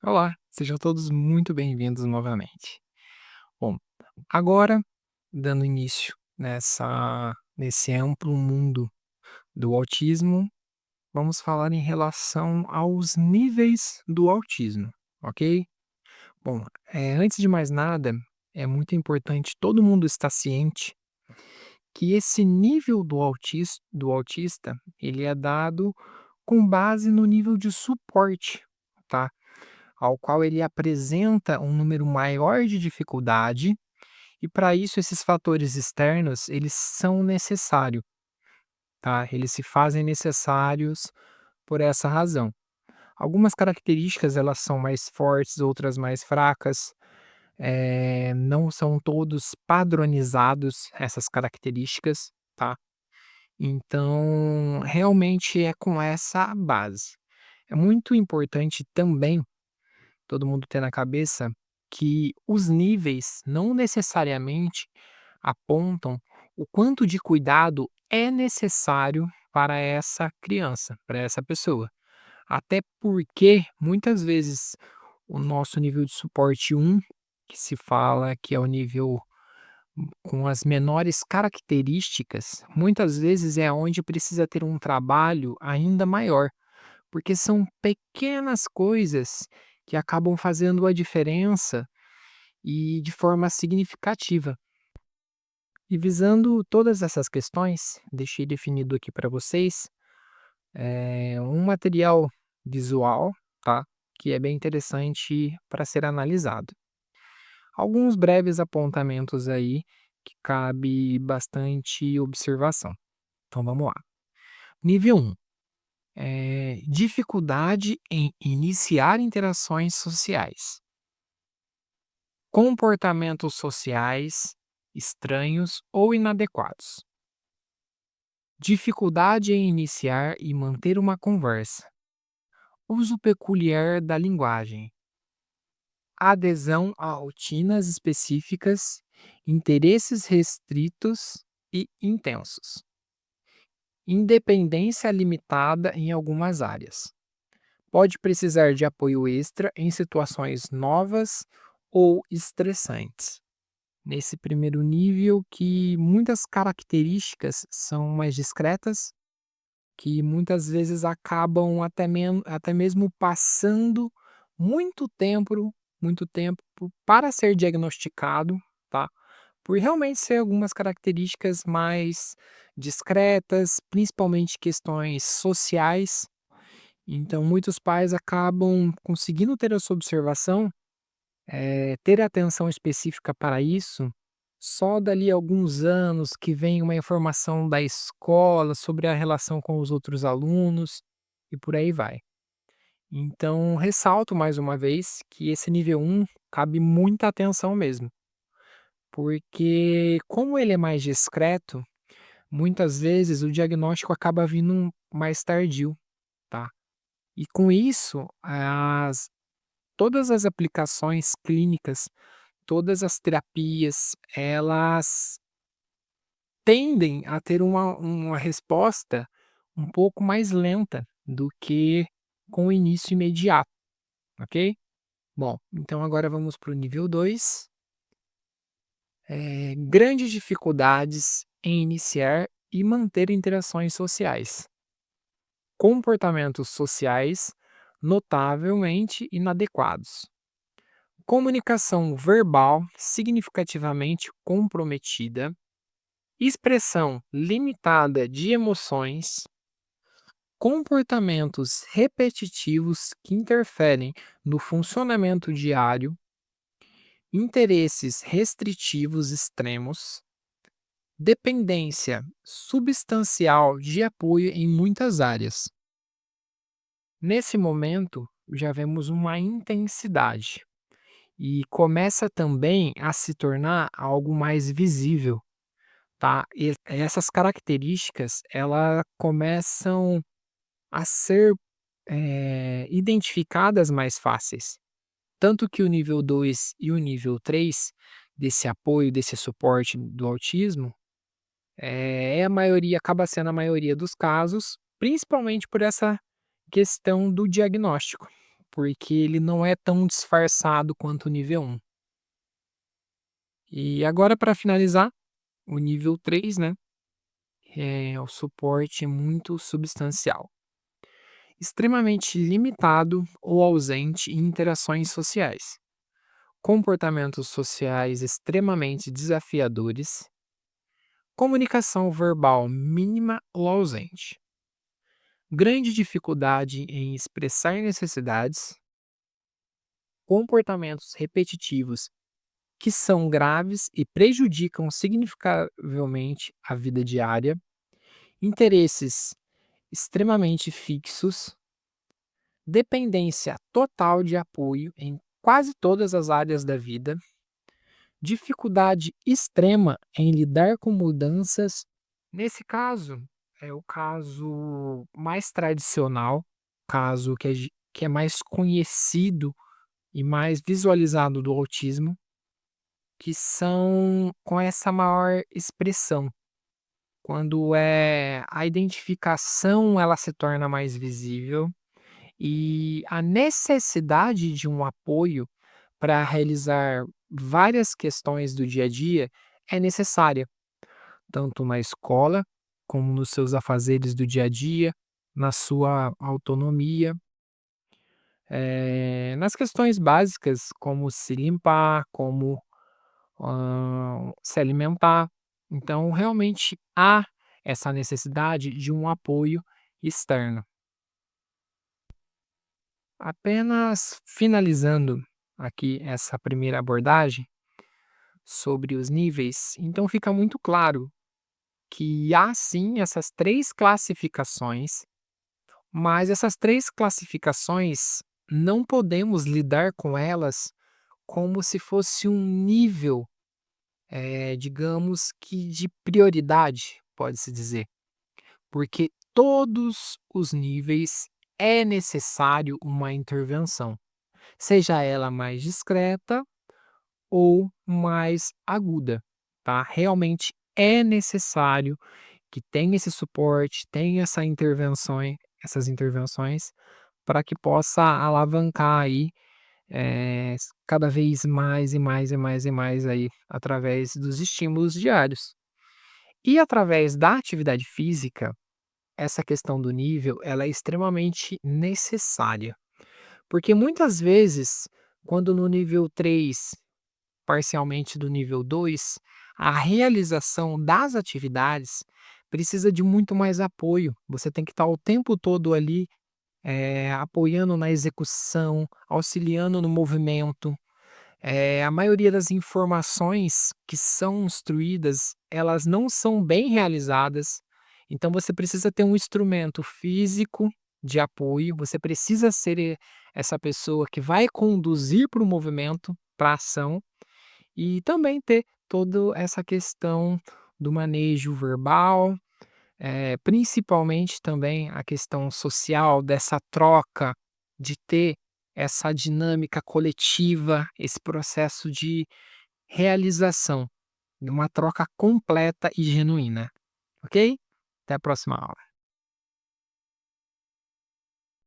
Olá, sejam todos muito bem-vindos novamente. Bom, agora, dando início nesse amplo mundo do autismo, vamos falar em relação aos níveis do autismo, ok? Bom, antes de mais nada, é muito importante todo mundo estar ciente que esse nível do autista, ele é dado com base no nível de suporte, tá? Ao qual ele apresenta um número maior de dificuldade, e para isso esses fatores externos, eles são necessários, tá? Eles se fazem necessários por essa razão. Algumas características elas são mais fortes, outras mais fracas, não são todos padronizados essas características, tá? Então, realmente é com essa base. É muito importante também todo mundo ter na cabeça que os níveis não necessariamente apontam o quanto de cuidado é necessário para essa criança, para essa pessoa. Até porque muitas vezes o nosso nível de suporte um, que se fala que é o nível com as menores características, muitas vezes é onde precisa ter um trabalho ainda maior, porque são pequenas coisas que acabam fazendo a diferença e de forma significativa. E visando todas essas questões, deixei definido aqui para vocês um material visual, tá? Que é bem interessante para ser analisado. Alguns breves apontamentos aí que cabe bastante observação. Então vamos lá. Nível um, dificuldade em iniciar interações sociais. Comportamentos sociais estranhos ou inadequados. Dificuldade em iniciar e manter uma conversa. Uso peculiar da linguagem. Adesão a rotinas específicas, interesses restritos e intensos. Independência limitada em algumas áreas. Pode precisar de apoio extra em situações novas ou estressantes. Nesse primeiro nível, que muitas características são mais discretas, que muitas vezes acabam até mesmo passando muito tempo para ser diagnosticado, tá? Por realmente ser algumas características mais discretas, principalmente questões sociais. Então, muitos pais acabam conseguindo ter essa observação, ter atenção específica para isso, só dali a alguns anos que vem uma informação da escola sobre a relação com os outros alunos e por aí vai. Então, ressalto mais uma vez que esse nível um cabe muita atenção mesmo, porque como ele é mais discreto, muitas vezes o diagnóstico acaba vindo mais tardio, tá? E com isso, todas as aplicações clínicas, todas as terapias, elas tendem a ter uma resposta um pouco mais lenta do que com o início imediato, ok? Bom, então agora vamos para o nível 2. Grandes dificuldades em iniciar e manter interações sociais. Comportamentos sociais notavelmente inadequados. Comunicação verbal significativamente comprometida. Expressão limitada de emoções. Comportamentos repetitivos que interferem no funcionamento diário. Interesses restritivos extremos. Dependência substancial de apoio em muitas áreas. Nesse momento, já vemos uma intensidade e começa também a se tornar algo mais visível, tá? E essas características, elas começam a ser identificadas mais fáceis. Tanto que o nível 2 e o nível 3 desse apoio, desse suporte do autismo, a maioria, acaba sendo a maioria dos casos, principalmente por essa questão do diagnóstico, porque ele não é tão disfarçado quanto o nível 1. E agora para finalizar, o nível 3, né, o suporte é muito substancial, extremamente limitado ou ausente em interações sociais, comportamentos sociais extremamente desafiadores, comunicação verbal mínima ou ausente, grande dificuldade em expressar necessidades, comportamentos repetitivos que são graves e prejudicam significavelmente a vida diária, interesses extremamente fixos, dependência total de apoio em quase todas as áreas da vida, dificuldade extrema em lidar com mudanças. Nesse caso, é o caso mais tradicional, caso que é mais conhecido e mais visualizado do autismo, que são com essa maior expressão. Quando a identificação ela se torna mais visível e a necessidade de um apoio para realizar várias questões do dia a dia é necessária, tanto na escola, como nos seus afazeres do dia a dia, na sua autonomia, nas questões básicas, como se limpar, como se alimentar. Então, realmente há essa necessidade de um apoio externo. Apenas finalizando aqui essa primeira abordagem sobre os níveis, então fica muito claro que há sim essas três classificações, mas essas três classificações não podemos lidar com elas como se fosse um nível, digamos que de prioridade, pode-se dizer, porque todos os níveis é necessário uma intervenção, seja ela mais discreta ou mais aguda, tá? Realmente é necessário que tenha esse suporte, tenha essas intervenções para que possa alavancar aí, cada vez mais e mais e mais e mais aí através dos estímulos diários. E através da atividade física, essa questão do nível, ela é extremamente necessária, porque muitas vezes, quando no nível 3, parcialmente do nível 2, a realização das atividades precisa de muito mais apoio. Você tem que estar o tempo todo ali, apoiando na execução, auxiliando no movimento. A maioria das informações que são instruídas, elas não são bem realizadas, então você precisa ter um instrumento físico de apoio, você precisa ser essa pessoa que vai conduzir para o movimento, para a ação, e também ter toda essa questão do manejo verbal, principalmente também a questão social, dessa troca, de ter essa dinâmica coletiva, esse processo de realização, uma troca completa e genuína, ok? Até a próxima aula.